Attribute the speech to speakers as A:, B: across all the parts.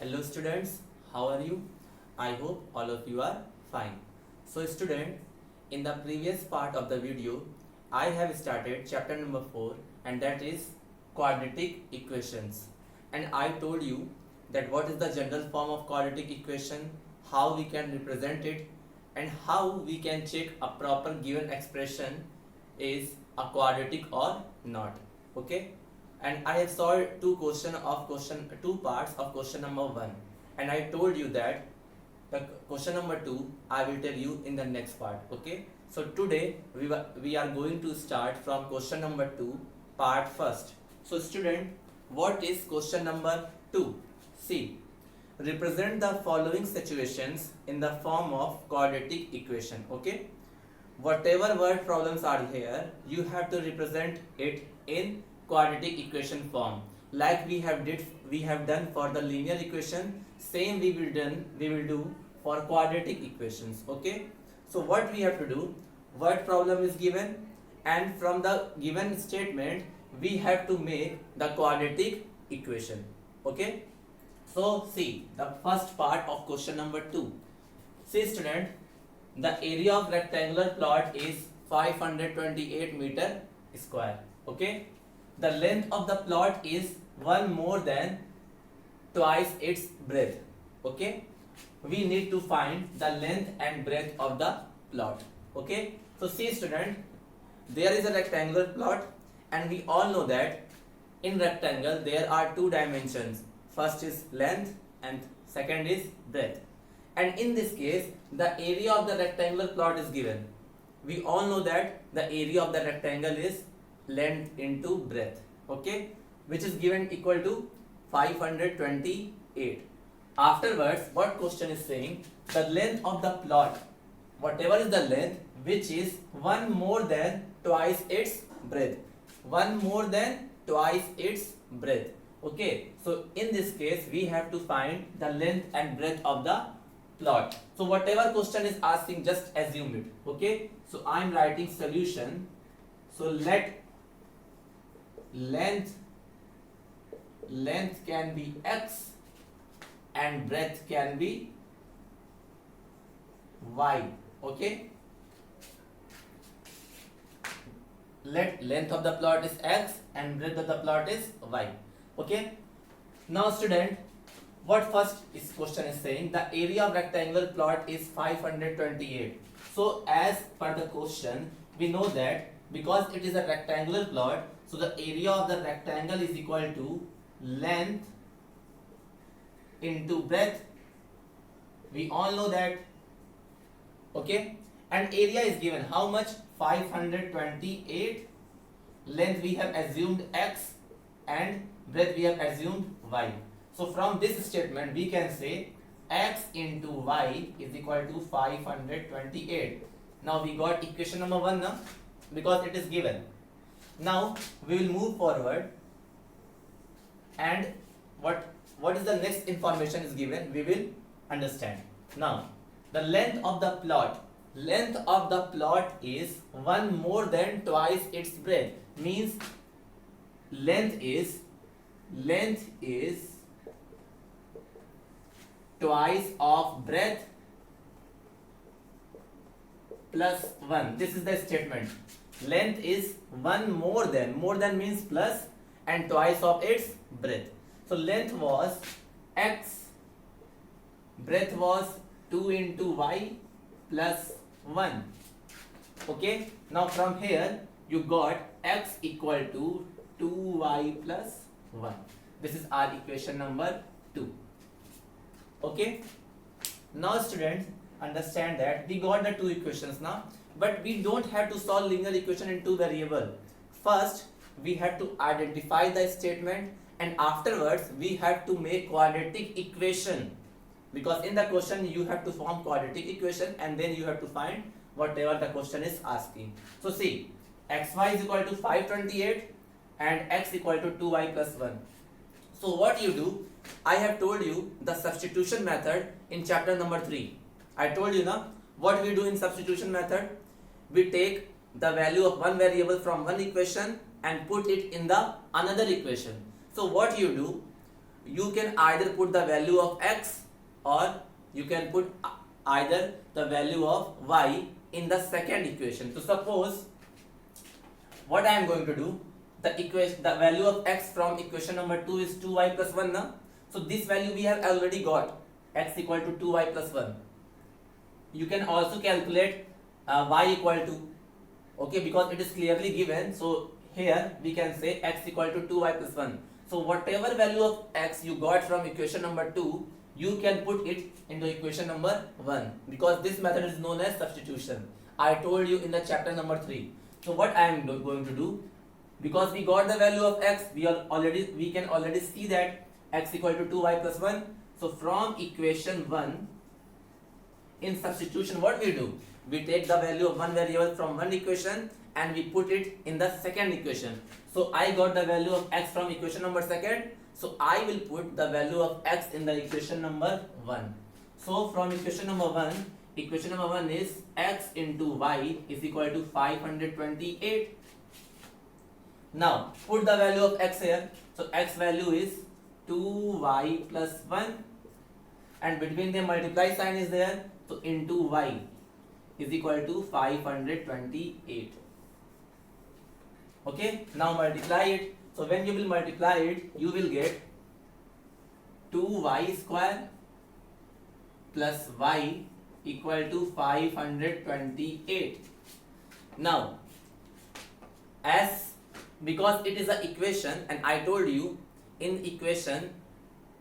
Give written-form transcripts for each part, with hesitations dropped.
A: Hello students, how are you? I hope all of you are fine. So student, in the previous part of the video, I have started chapter number 4 and that is quadratic equations. And I told you that what is the general form of quadratic equation, how we can represent it and how we can check a proper given expression is a quadratic or not. Okay? And I have solved two parts of question number 1 and I told you that the question number 2 I will tell you in the next part. Okay, so today we are going to start from question number 2 part first. So student, what is question number 2? See, represent the following situations in the form of quadratic equation. Okay, whatever word problems are here, you have to represent it in quadratic equation form, like we have done for the linear equation. Same we will do for quadratic equations. Okay, so what we have to do, word problem is given and from the given statement we have to make the quadratic equation. Okay, so see the first part of question number 2. See student, the area of rectangular plot is 528 meter square. Okay, the length of the plot is one more than twice its breadth. Okay, we need to find the length and breadth of the plot. Okay, so see student, there is a rectangular plot and we all know that in rectangle there are two dimensions. First is length and second is breadth. And in this case the area of the rectangular plot is given. We all know that the area of the rectangle is length into breadth. Okay, which is given equal to 528. Afterwards, what question is saying, the length of the plot, whatever is the length, which is one more than twice its breadth, one more than twice its breadth. Okay, so in this case we have to find the length and breadth of the plot. So whatever question is asking, just assume it. Okay, so I am writing solution. So let length can be x and breadth can be y. Okay, let length of the plot is x and breadth of the plot is y. Okay, now student, what first is question is saying, the area of rectangular plot is 528. So as per the question, we know that because it is a rectangular plot, so the area of the rectangle is equal to length into breadth. We all know that. Okay, and area is given how much? 528. Length we have assumed x and breadth we have assumed y. So from this statement we can say x into y is equal to 528. Now we got equation number 1 now, because it is given. Now we will move forward and what is the next information is given, we will understand. Now the length of the plot, length of the plot is one more than twice its breadth, means length is twice of breadth plus 1. This is the statement. Length is one more than means plus and twice of its breadth. So length was x, breadth was 2 into y plus 1. Okay, now from here you got x equal to 2y plus 1. This is our equation number 2. Okay, now students, understand that we got the two equations now, but we don't have to solve linear equation in two variable. First we have to identify the statement and afterwards we have to make quadratic equation, because in the question you have to form quadratic equation and then you have to find whatever the question is asking. So see, xy is equal to 528 and x equal to 2y plus 1. So what you do, I have told you the substitution method in chapter number 3. I told you now what we do in substitution method. We take the value of one variable from one equation and put it in the another equation. So what you do, you can either put the value of x or you can put either the value of y in the second equation. So suppose what I am going to do, the value of x from equation number 2 is 2y plus 1 na? So this value we have already got, x equal to 2y plus 1. You can also calculate y equal to, okay, because it is clearly given. So here we can say x equal to 2y plus 1. So whatever value of x you got from equation number 2, you can put it into equation number 1, because this method is known as substitution. I told you in the chapter number 3. So what I am going to do, because we got the value of x, we can already see that x equal to 2y plus 1. So from equation 1, in substitution, what we do? We take the value of one variable from one equation and we put it in the second equation. So I got the value of x from equation number 2. So I will put the value of x in the equation number 1. So from equation number 1 is x into y is equal to 528. Now put the value of x here. So x value is 2y plus 1, and between them multiply sign is there. So into y is equal to 528. Okay, now multiply it. So when you will multiply it, you will get 2y square plus y equal to 528. Now, because it is an equation, and I told you in equation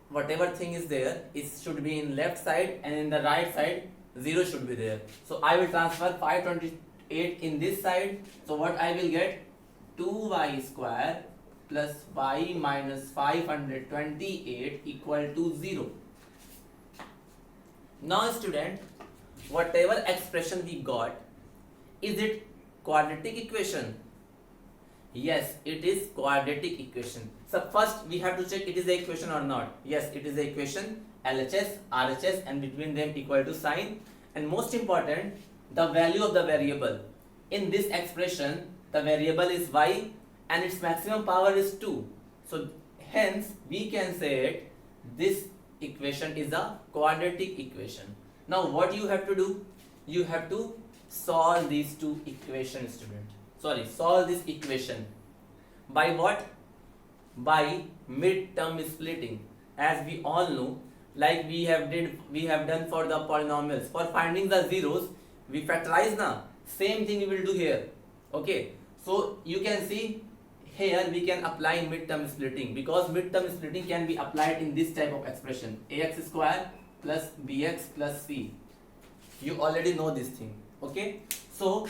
A: whatever thing is there, it should be in left side, and in the right side 0 should be there. So I will transfer 528 in this side. So what I will get, 2y square plus y minus 528 equal to 0. Now student, whatever expression we got, is it quadratic equation? Yes, it is quadratic equation. So first we have to check it is a equation or not. Yes, it is a equation. LHS, RHS, and between them equal to sign. And most important, the value of the variable. In this expression, the variable is y and its maximum power is 2. So hence we can say it, this equation is a quadratic equation. Now what you have to do? You have to solve these two equations, student. Solve this equation. By what? By midterm splitting. As we all know, like we have done for the polynomials. For finding the zeros, we factorize now. Same thing we will do here. Okay. So you can see here we can apply midterm splitting, because midterm splitting can be applied in this type of expression, ax square plus bx plus c. You already know this thing. Okay. So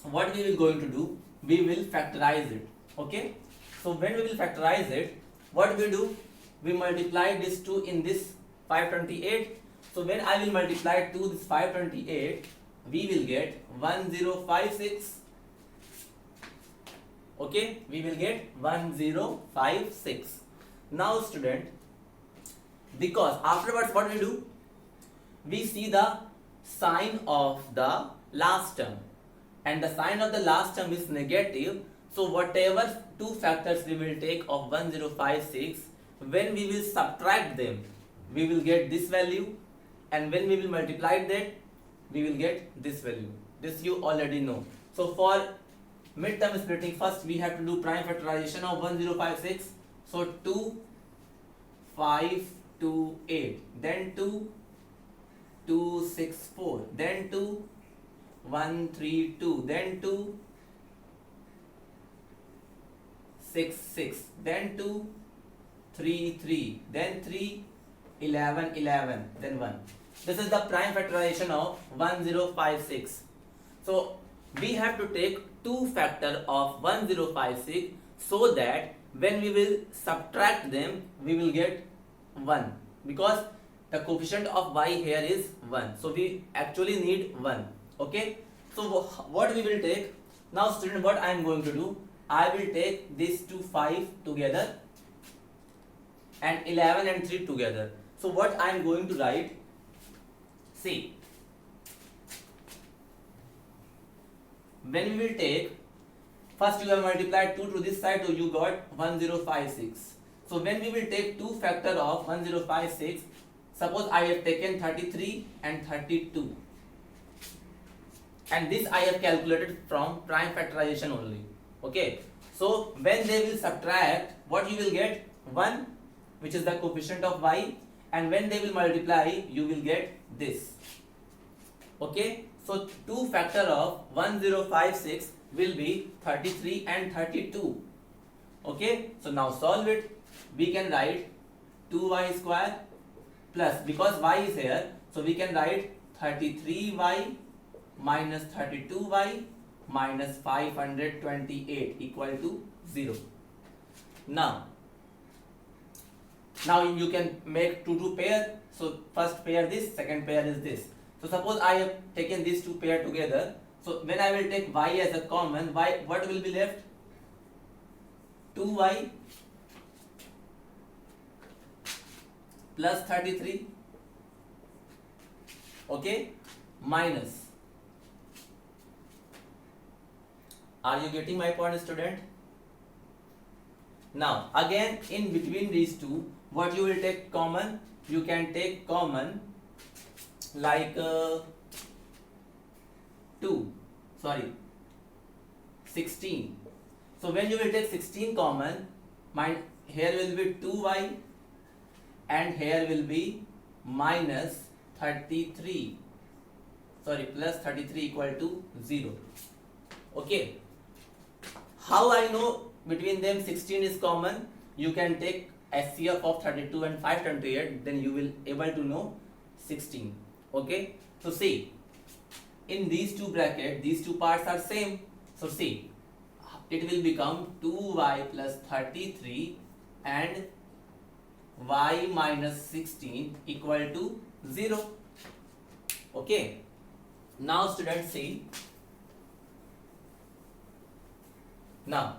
A: what we will going to do? We will factorize it. Okay. So when we will factorize it, what we do? We multiply this 2 in this 528. So when I will multiply 2 this 528, we will get 1056. Okay, we will get 1056. Now student, because afterwards what we do? We see the sign of the last term, and the sign of the last term is negative. So whatever two factors we will take of 1056, when we will subtract them, we will get this value, and when we will multiply that, we will get this value. This you already know. So for midterm splitting, first we have to do prime factorization of 1056. So 2, 5, 2, 8, then 2, 2, 6, 4, then 2, 1, 3, 2, then 2, 6, 6, then 2, 3, 3, then 3, 11, 11, then 1. This is the prime factorization of 1056. So we have to take two factor of 1056, so that when we will subtract them, we will get 1, because the coefficient of y here is 1. So we actually need 1. Okay. So what we will take? Now student, what I am going to do? I will take these two 5 together and 11 and 3 together. So what I am going to write? See, when we will take, first you have multiplied 2 to this side, so you got 1056. So when we will take 2 factor of 1056, suppose I have taken 33 and 32, and this I have calculated from prime factorization only. Okay, so when they will subtract, what you will get? 1, which is the coefficient of y, and when they will multiply, you will get this. Okay, so 2 factor of 1056 will be 33 and 32. Okay, so now solve it. We can write 2y square plus, because y is here, so we can write 33y minus 32y minus 528 equal to 0. Now you can make two pair. So first pair this, second pair is this. So suppose I have taken these two pair together. So when I will take y as a common, what will be left? 2y plus 33, okay, minus. Are you getting my point, student? Now again, in between these two, what you will take common? You can take common like 16. So when you will take 16 common, here will be 2y and here will be minus 33, plus 33 equal to 0. Okay, how I know between them 16 is common? You can take SCF of 32 and 528, then you will able to know 16. Okay, so see, in these two brackets, these two parts are same. So see, it will become 2y plus 33 and y minus 16 equal to 0. Okay, now students see, now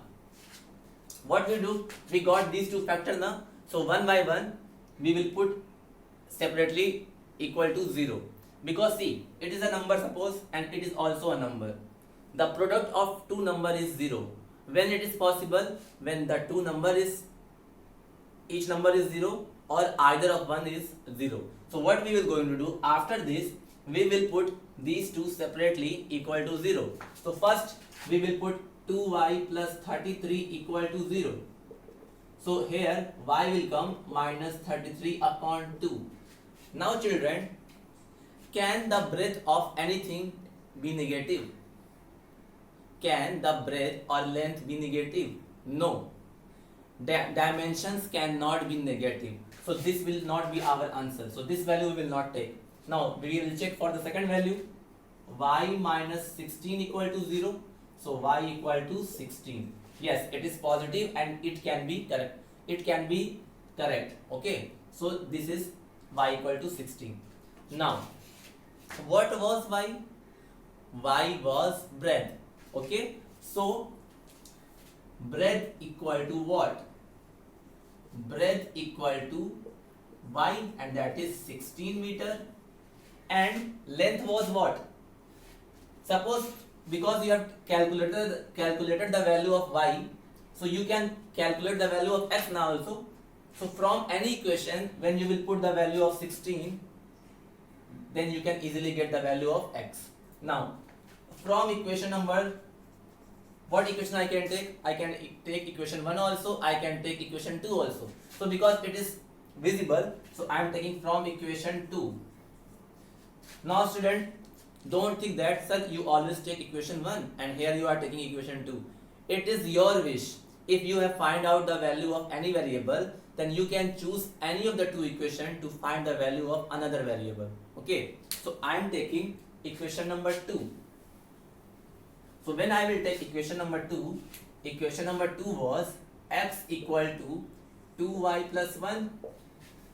A: what we do, we got these two factors now, so one by one we will put separately equal to 0, because see, it is a number suppose and it is also a number. The product of two number is 0. When it is possible? When the two number is, each number is 0 or either of one is 0. So what we will going to do after this, we will put these two separately equal to 0. So first we will put 2y plus 33 equal to 0. So here y will come minus 33 upon 2. Now children, can the breadth of anything be negative? Can the breadth or length be negative? No. Dimensions cannot be negative. So this will not be our answer. So this value we will not take. Now we will check for the second value. Y minus 16 equal to 0. So y equal to 16. Yes, it is positive and it can be correct. It can be correct. Okay. So this is y equal to 16. Now, what was y? Y was breadth. Okay. So breadth equal to what? Breadth equal to y, and that is 16 meter, and length was what? Suppose, because you have calculated the value of y, so you can calculate the value of x now also. So from any equation, when you will put the value of 16, then you can easily get the value of x. Now from equation number, what equation I can take? I can take equation 1 also, I can take equation 2 also. So because it is visible, so I am taking from equation 2. Now student, don't think that sir you always take equation 1 and here you are taking equation 2. It is your wish. If you have find out the value of any variable, then you can choose any of the two equations to find the value of another variable. Okay, so I am taking equation number 2. So when I will take equation number 2 was x equal to 2y plus 1.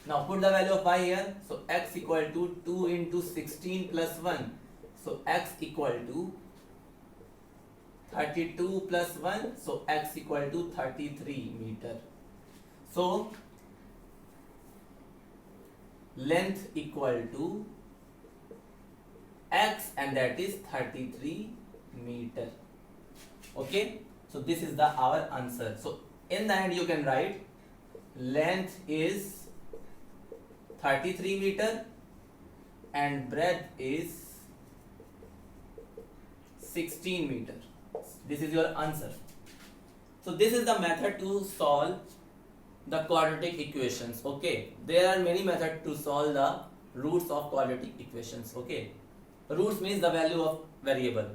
A: Now put the value of y here. So x equal to 2 into 16 plus 1. So x equal to 32 plus 1. So x equal to 33 meter. So length equal to x, and that is 33 meter. Okay, so this is the our answer. So in the end you can write length is 33 meter and breadth is 16 meter. This is your answer. So this is the method to solve the quadratic equations. Okay, there are many methods to solve the roots of quadratic equations. Okay, roots means the value of variable.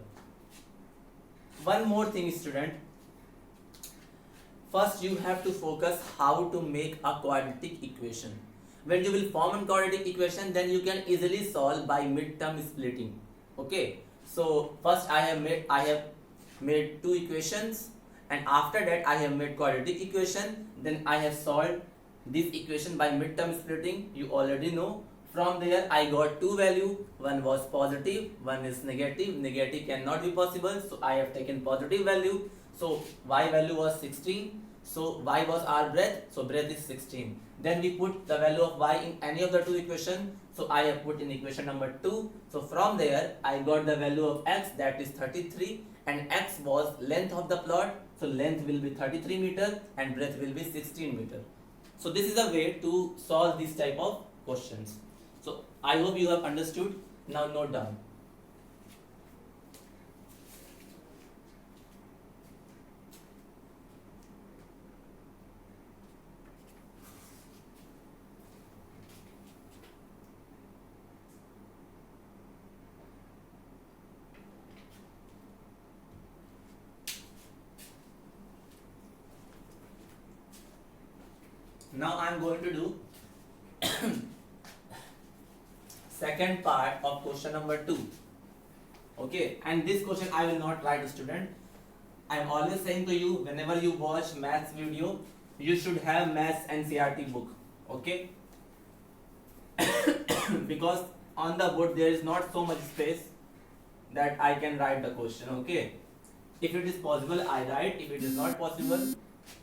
A: One more thing, student, first you have to focus how to make a quadratic equation. When you will form a quadratic equation, then you can easily solve by midterm splitting. Okay, so first I have made two equations, and after that I have made quadratic equation, then I have solved this equation by midterm splitting. You already know. From there I got two value, one was positive, one is negative. Negative cannot be possible, so I have taken positive value. So y value was 16, so y was our breadth, so breadth is 16. Then we put the value of y in any of the two equations, so I have put in equation number 2. So from there I got the value of x, that is 33, and x was length of the plot, so length will be 33 meter and breadth will be 16 meter. So this is a way to solve this type of questions. So I hope you have understood. Now note down. Now I am going to do second part of question number 2. Okay, and this question I will not write, student. I am always saying to you, whenever you watch maths video, you should have maths NCERT book. Okay, because on the board there is not so much space that I can write the question. Okay, if it is possible I write, if it is not possible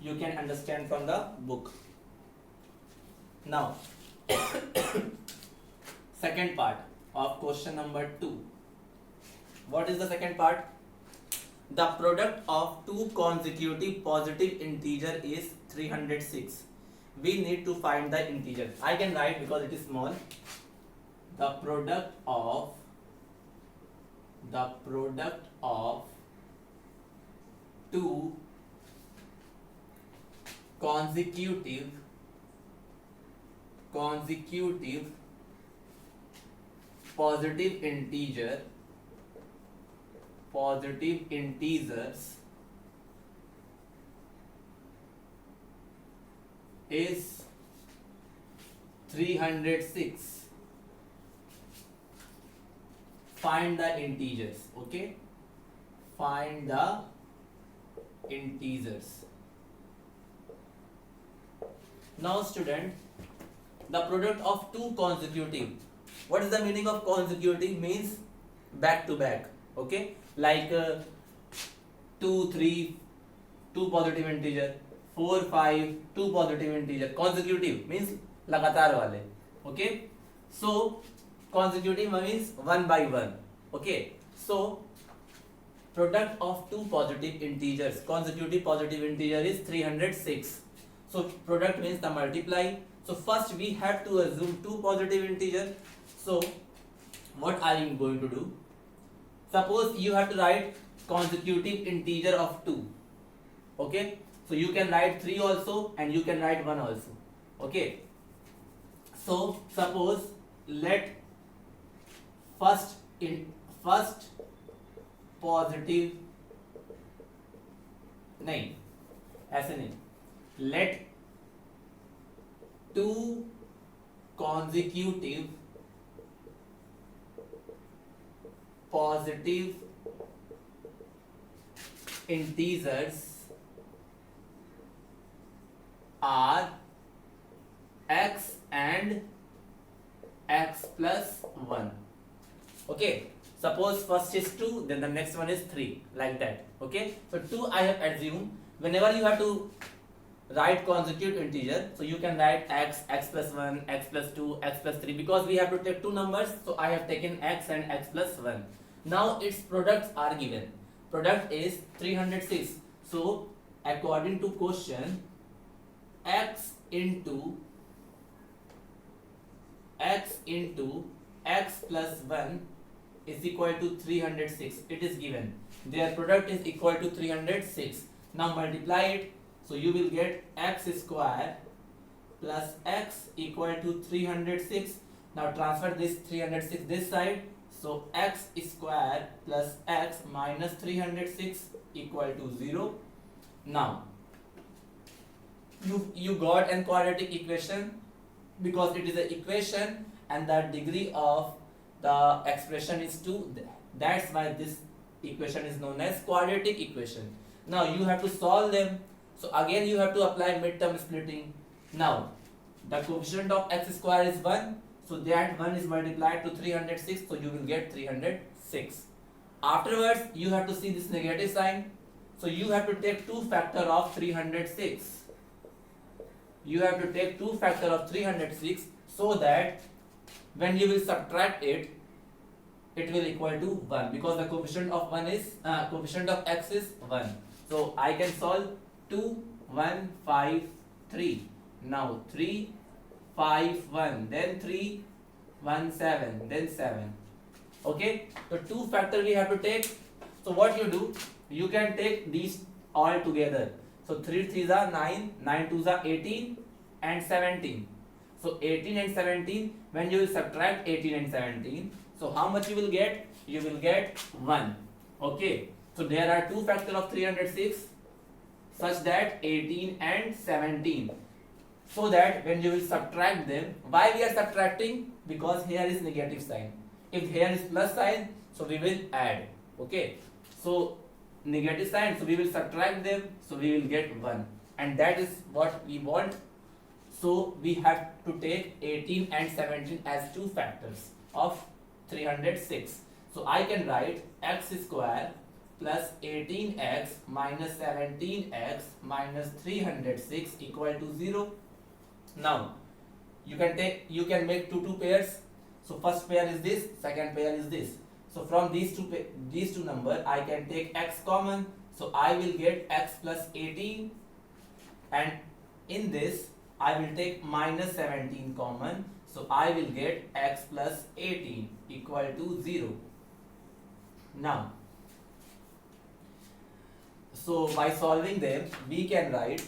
A: you can understand from the book. Now second part of question number 2. What is the second part? The product of two consecutive positive integer is 306. We need to find the integer. I can write because it is small. The product of two consecutive positive integers is 306. Find the integers. Okay, find the integers. Now student, the product of two consecutive. What is the meaning of consecutive? Means back to back. Okay, like 2 3 two positive integer, 4 5 two positive integer. Consecutive means लगातार वाले. Okay, so consecutive means one by one. Okay, so product of two positive integers, consecutive positive integer is 306. So product means the multiply. So first we have to assume two positive integer. So what are you going to do? Suppose you have to write consecutive integer of 2. Okay, so you can write 3 also and you can write 1 also. Okay, so suppose let first positive नहीं, ऐसे नहीं, let two consecutive positive integers are x and x plus 1. Okay, suppose first is 2, then the next one is 3, like that. Okay, so 2 I have assumed. Whenever you have to write consecutive integer, so you can write x plus 1, x plus 2, x plus 3, because we have to take two numbers, so I have taken x and x plus 1. Now its products are given. Product is 306. So according to question, x into x plus 1 is equal to 306. It is given. Their product is equal to 306. Now multiply it. So you will get x square plus x equal to 306. Now transfer this 306 this side. So x square plus x minus 306 equal to 0. Now you got an quadratic equation because it is an equation and the degree of the expression is 2. That's why this equation is known as quadratic equation. Now you have to solve them. So again you have to apply midterm splitting. Now the coefficient of x square is 1. So that 1 is multiplied to 306. So you will get 306. Afterwards you have to see this negative sign. So you have to take 2 factor of 306. You have to take 2 factor of 306 so that when you will subtract it, it will equal to 1 because the coefficient of coefficient of x is 1. So I can solve 2, 1, 5, 3. Now 3, 5, 1, then 3, 1, 7, then 7. Okay, so 2 factor we have to take. So what you do, you can take these all together. So 3 3s are 9, 9 2s are 18 and 17. So 18 and 17, when you will subtract 18 and 17, so how much you will get? You will get 1. Okay, so there are 2 factor of 306 such that 18 and 17. So that when you will subtract them, why we are subtracting? Because here is negative sign. If here is plus sign, so we will add. Okay, so negative sign, so we will subtract them, so we will get 1, and that is what we want. So we have to take 18 and 17 as 2 factors of 306. So I can write x square plus 18x minus 17x minus 306 equal to 0. Now you can make two pairs. So first pair is this, second pair is this. So from these two number I can take x common. So I will get x plus 18, and in this I will take minus 17 common. So I will get x plus 18 equal to 0. Now, so by solving them we can write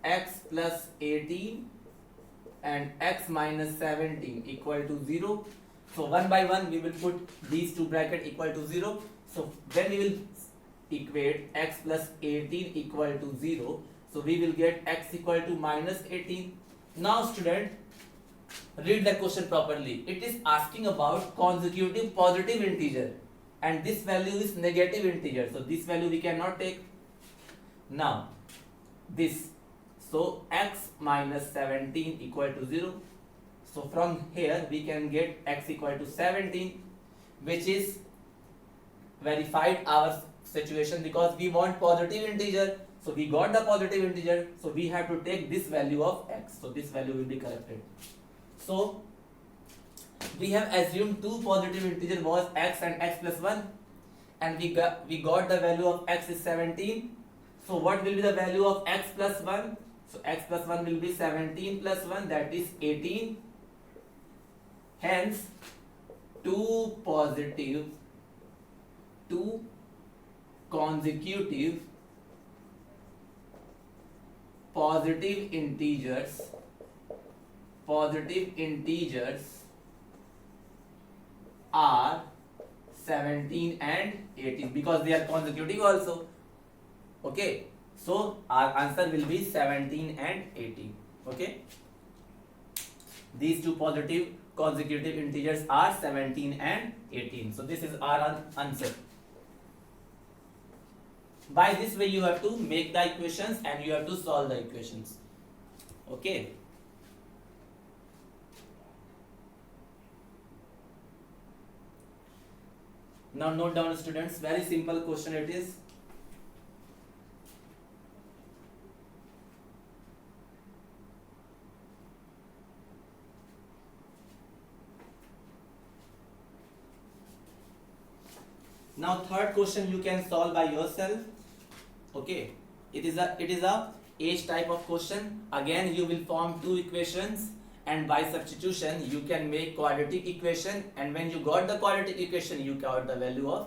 A: x plus 18 and x minus 17 equal to 0. So one by one we will put these two bracket equal to 0. So when we will equate x plus 18 equal to 0, so we will get x equal to minus 18. Now student, read the question properly. It is asking about consecutive positive integer and this value is negative integer. So this value we cannot take. Now this, so x minus 17 equal to 0. So from here we can get x equal to 17, which is verified our situation because we want positive integer. So we got the positive integer, so we have to take this value of x. So this value will be corrected. So we have assumed two positive integer was x and x plus 1, and we got the value of x is 17. So what will be the value of x plus 1? So x plus 1 will be 17 plus 1, that is 18. Hence two consecutive positive integers are 17 and 18 because they are consecutive also. Okay, so our answer will be 17 and 18. Okay, these two positive consecutive integers are 17 and 18. So this is our answer. By this way you have to make the equations and you have to solve the equations. Okay. Now note down students, very simple question it is. Now third question you can solve by yourself. Okay, it is a age type of question. Again, you will form two equations, and by substitution you can make quadratic equation, and when you got the quadratic equation you got the value of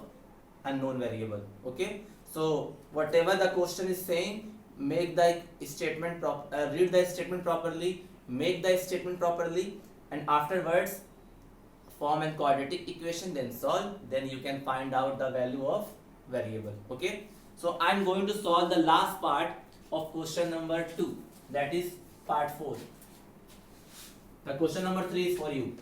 A: unknown variable. Okay, so whatever the question is saying, make the statement read the statement properly, make the statement properly, and afterwards form a quadratic equation, then solve, then you can find out the value of variable. Okay, so I'm going to solve the last part of question number 2, that is part 4. The question number 3 is for you.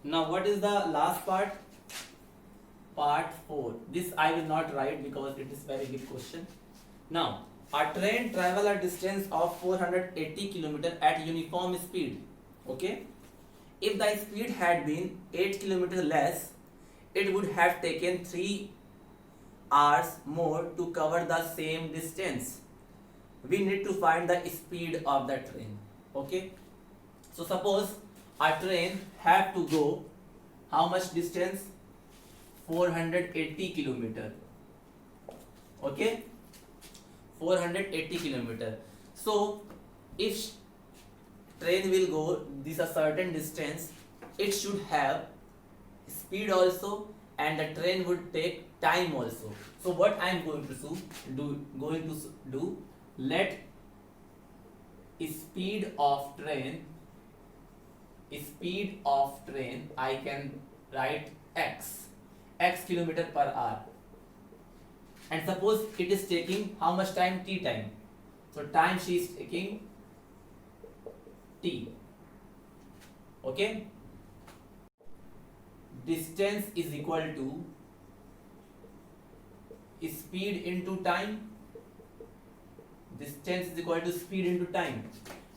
A: Now what is the last part? Part 4. This I will not write because it is very big question. Now, a train travel a distance of 480 km at uniform speed. Okay, if the speed had been 8 km less, it would have taken 3 hours more to cover the same distance. We need to find the speed of the train. Okay, so suppose a train have to go how much distance? 480 kilometer. Okay, 480 kilometer. So if train will go this a certain distance, it should have speed also, and the train would take time also. So what I am going to do, let speed of train I can write x kilometer per hour, and suppose it is taking how much time? T time. So time she is taking t. Okay, distance is equal to speed into time. Distance is equal to speed into time.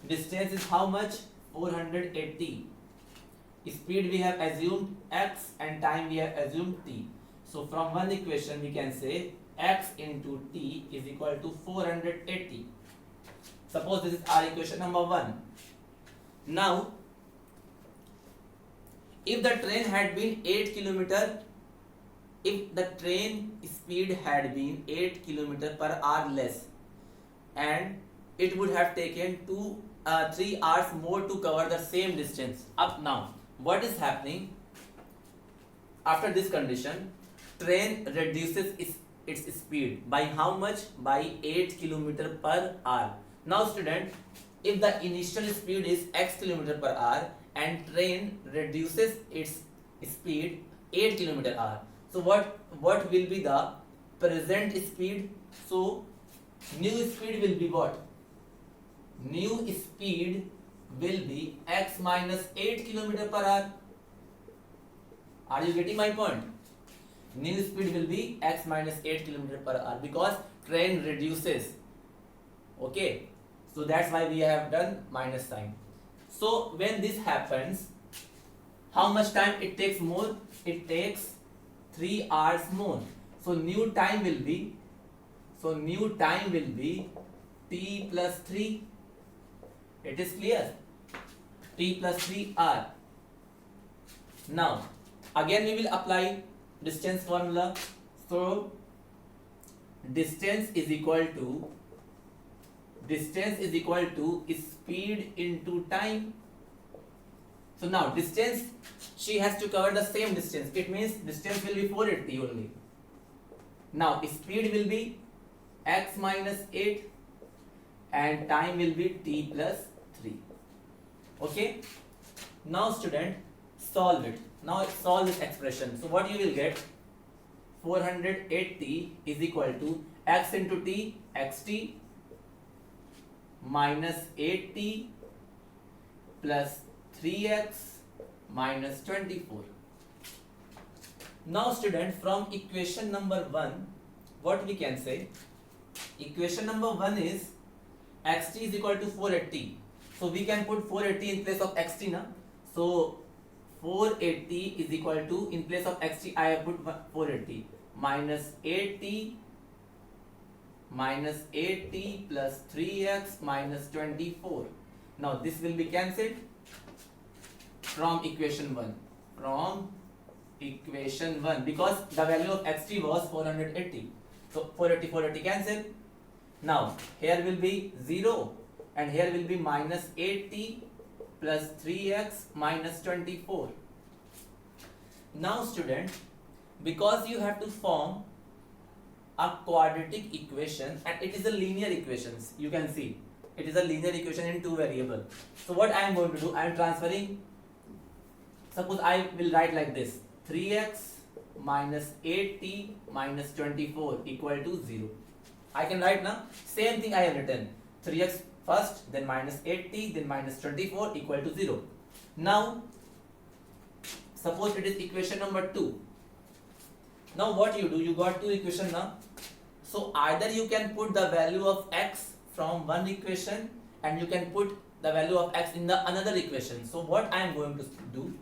A: Distance is how much? 480. Speed we have assumed x and time we have assumed t. So from one equation we can say x into t is equal to 480. Suppose this is our equation number 1. Now, if the train had been 8 km, if the train speed had been 8 km per hour less, and it would have taken 3 hours more to cover the same distance. Up now, what is happening after this condition? Train reduces its speed by how much? By 8 km per hour. Now student, if the initial speed is x km per hour and train reduces its speed 8 km per hour, so what will be the present speed? So new speed will be what? New speed will be x minus 8 km per hour. Are you getting my point? New speed will be x minus 8 km per hour because train reduces. Okay, so that's why we have done minus sign. So when this happens, how much time it takes more? It takes 3 hours more. So new time will be t plus 3. It is clear? T plus 3 r. Now again we will apply distance formula. So distance is equal to speed into time. So now distance, she has to cover the same distance. It means distance will be 480 only. Now speed will be x minus 8 and time will be t plus 3. Okay. Now student, solve it. Now solve this expression. So what you will get? 480 is equal to x into t, xt, minus 8t plus 3x minus 24. Now student, from equation number 1, what we can say? Equation number 1 is xt is equal to 480. So we can put 480 in place of xt now. So 480 is equal to, in place of xt I have put 480 minus 8t plus 3x minus 24. Now this will be cancelled from equation 1. From equation 1, because the value of xt was 480. So 480 cancel. Now here will be 0 and here will be minus 80 plus 3x minus 24. Now student, because you have to form a quadratic equation and it is a linear equations, you can see it is a linear equation in two variables. So what I am going to do, I am transferring, suppose I will write like this, 3x minus 8t minus 24 equal to 0. I can write now, same thing I have written, 3x first, then minus 8t, then minus 24 equal to 0. Now suppose it is equation number 2. Now what you do, you got two equation now. So either you can put the value of x from one equation and you can put the value of x in the another equation. So what I am going to do,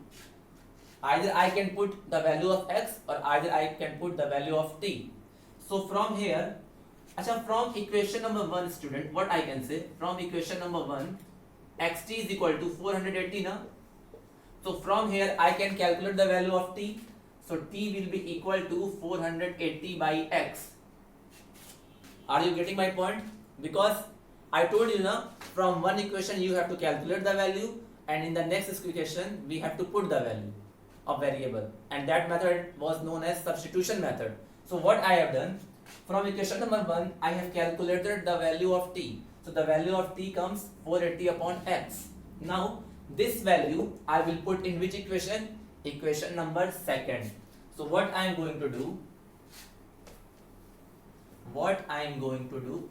A: either I can put the value of x or either I can put the value of t. So from here, from equation number 1 student, what I can say, from equation number 1, xt is equal to 480 now. So from here I can calculate the value of t. So t will be equal to 480 by x. Are you getting my point? Because I told you now, from one equation you have to calculate the value and in the next equation we have to put the value of variable, and that method was known as substitution method. So what I have done, from equation number 1 I have calculated the value of t. So the value of t comes 480 upon x. Now this value I will put in which equation? Equation number 2. So what I am going to do,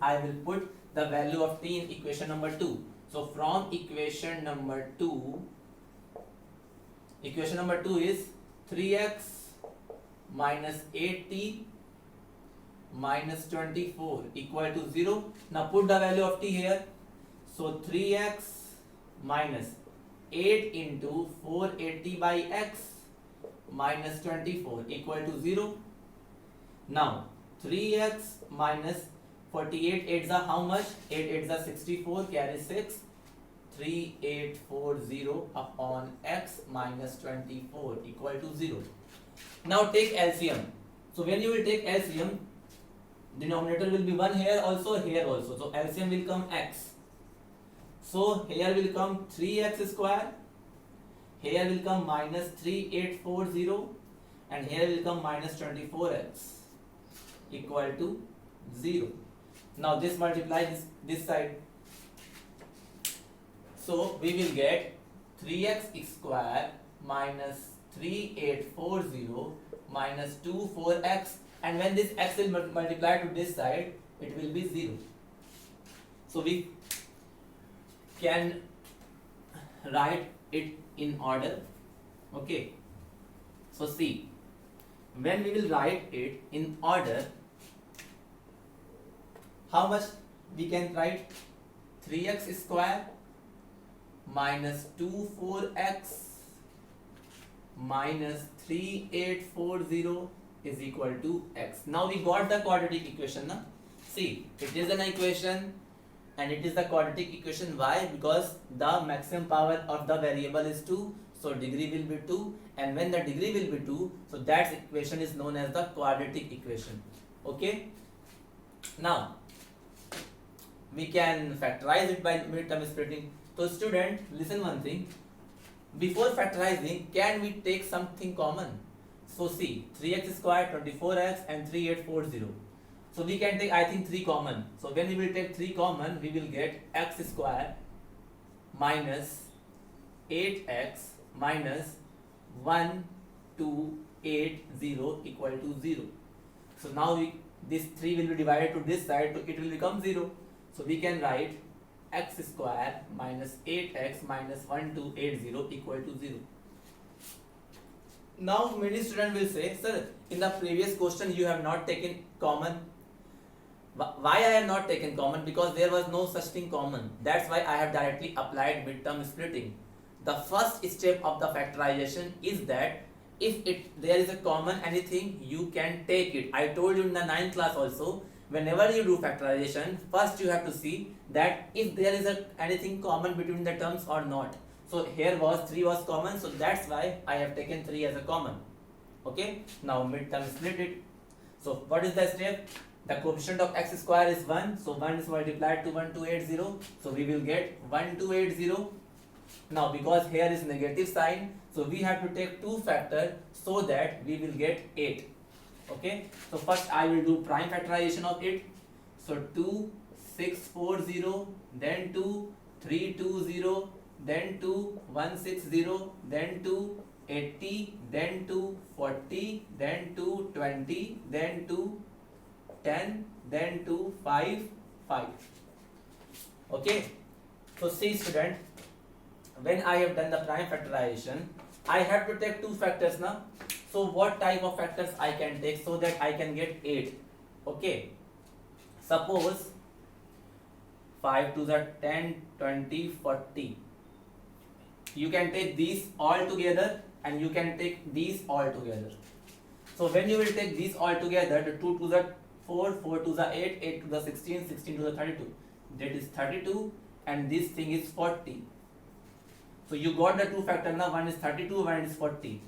A: I will put the value of t in equation number 2. So from equation number 2, equation number 2 is 3x minus 8t minus 24 equal to 0. Now put the value of t here. So 3x minus 8 into 480 by x minus 24 equal to 0. Now 3x minus 48 8s are how much? 8 8s are 64, carry 6. 3840 upon x minus 24 equal to 0. Now take LCM. So when you will take LCM, denominator will be 1 here also, here also. So LCM will come x. So here will come 3x square, here will come minus 3840 and here will come minus 24x equal to 0. Now this multiplies this side. So we will get 3x square minus 3840 minus 24x, and when this x will multiply to this side, it will be 0. So we can write it in order. Okay. So see, when we will write it in order, how much we can write? 3x square minus 24x minus 3840 is equal to x. Now we got the quadratic equation. Na? See, it is an equation and it is the quadratic equation. Why? Because the maximum power of the variable is 2. So degree will be 2, and when the degree will be 2, so that equation is known as the quadratic equation. Okay. Now we can factorize it by midterm splitting. So student, listen one thing. Before factorizing, can we take something common? So see, 3x square, 24x and 3840. So we can take, I think, 3 common. So when we will take 3 common, we will get x square minus 8x minus 1280 equal to 0. So now this 3 will be divided to this side, so it will become 0. So we can write x square minus 8x minus 1280 equal to 0. Now many students will say, sir, in the previous question you have not taken common. Why I have not taken common? Because there was no such thing common. That's why I have directly applied midterm splitting. The first step of the factorization is that if there is a common anything, you can take it. I told you in the 9th class also, whenever you do factorization, first you have to see that if there is anything common between the terms or not. So here was 3 was common, so that's why I have taken 3 as a common. Okay, now midterm split it. So what is the step? The coefficient of x square is 1, so 1 is multiplied to 1280, so we will get 1280. Now because here is negative sign, so we have to take 2 factor so that we will get 8. Okay, so first I will do prime factorization of it. So 2 640, then 2 320, then 2 160, then 2 80, then 2 40, then 2 20, then 2 10, then 2 5 5. Okay, so see student, when I have done the prime factorization, I have to take 2 factors now. So what type of factors I can take so that I can get 8? Okay, suppose 5 to the 10, 20, 40. You can take these all together and you can take these all together. So when you will take these all together, the 2 to the 4, 4 to the 8, 8 to the 16, 16 to the 32. That is 32 and this thing is 40. So you got the 2 factor now, one is 32, one is 40.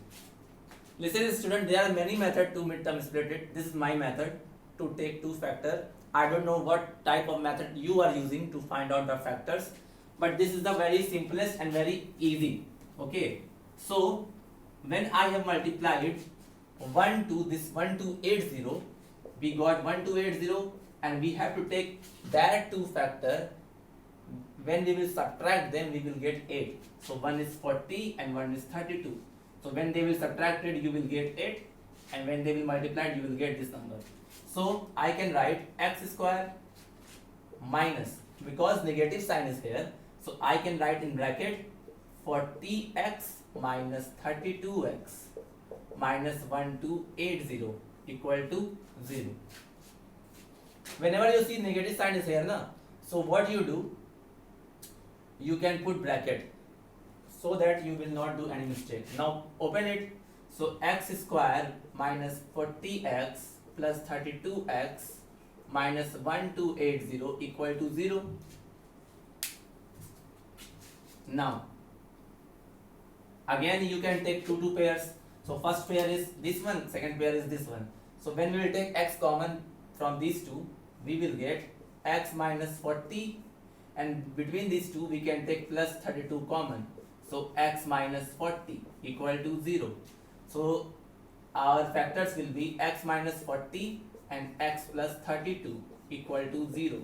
A: Listen student, there are many methods to midterm split it. This is my method to take 2 factor. I don't know what type of method you are using to find out the factors, but this is the very simplest and very easy. Okay, so when I have multiplied 1 to this 1280, we got 1280 and we have to take that 2 factor. When we will subtract them, we will get 8. So 1 is 40 and 1 is 32. So when they will subtract it, you will get 8, and when they will multiply it, you will get this number. So I can write x square minus, because negative sign is here, so I can write in bracket 40x minus 32x minus 1280 equal to 0. Whenever you see negative sign is here, na, so what you do, you can put bracket so that you will not do any mistake. Now open it. So x square minus 40x plus 32x minus 1280 equal to 0. Now again you can take two pairs. So first pair is this one, second pair is this one. So when we will take x common from these two, we will get x minus 40, and between these two we can take plus 32 common. So x minus 40 equal to 0. So our factors will be x minus 40 and x plus 32 equal to 0.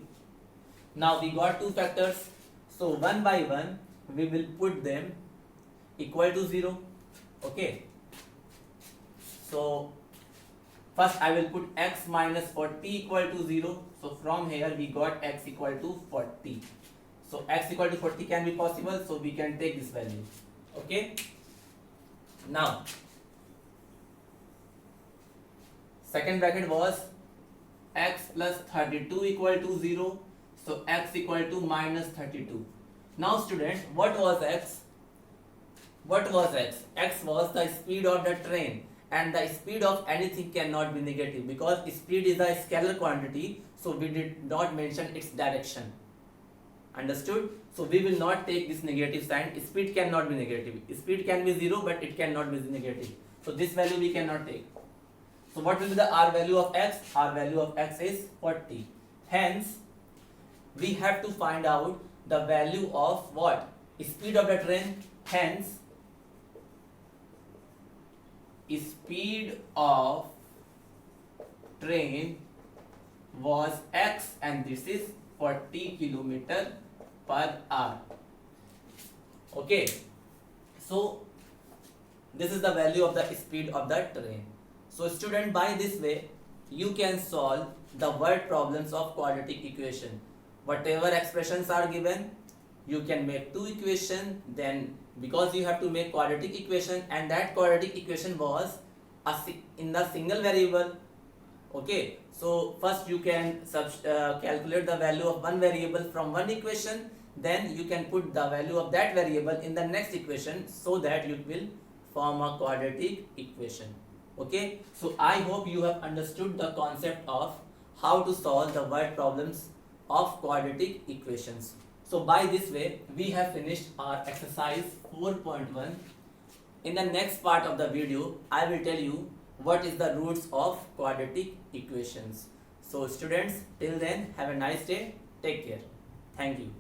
A: Now we got 2 factors. So one by one we will put them equal to 0. Okay. So first I will put x minus 40 equal to 0. So from here we got x equal to 40. So x equal to 40 can be possible, so we can take this value. Okay. Now second bracket was x plus 32 equal to 0. So x equal to minus 32. Now student, what was x? What was x? X was the speed of the train, and the speed of anything cannot be negative because speed is a scalar quantity, so we did not mention its direction. Understood? So we will not take this negative sign. Speed cannot be negative. Speed can be 0, but it cannot be negative. So this value we cannot take. So what will be the R value of x? R value of x is 40. Hence, we have to find out the value of what? Speed of the train. Hence, speed of train was x, and this is 40 km per hour. Okay, so this is the value of the speed of the train. So student, by this way you can solve the word problems of quadratic equation. Whatever expressions are given, you can make 2 equation, then because you have to make quadratic equation, and that quadratic equation was in the single variable. Okay, so first you can calculate the value of one variable from one equation, then you can put the value of that variable in the next equation, so that you will form a quadratic equation. Okay, so I hope you have understood the concept of how to solve the word problems of quadratic equations. So by this way, we have finished our exercise 4.1. In the next part of the video, I will tell you what is the roots of quadratic equations. So students, till then, have a nice day. Take care. Thank you.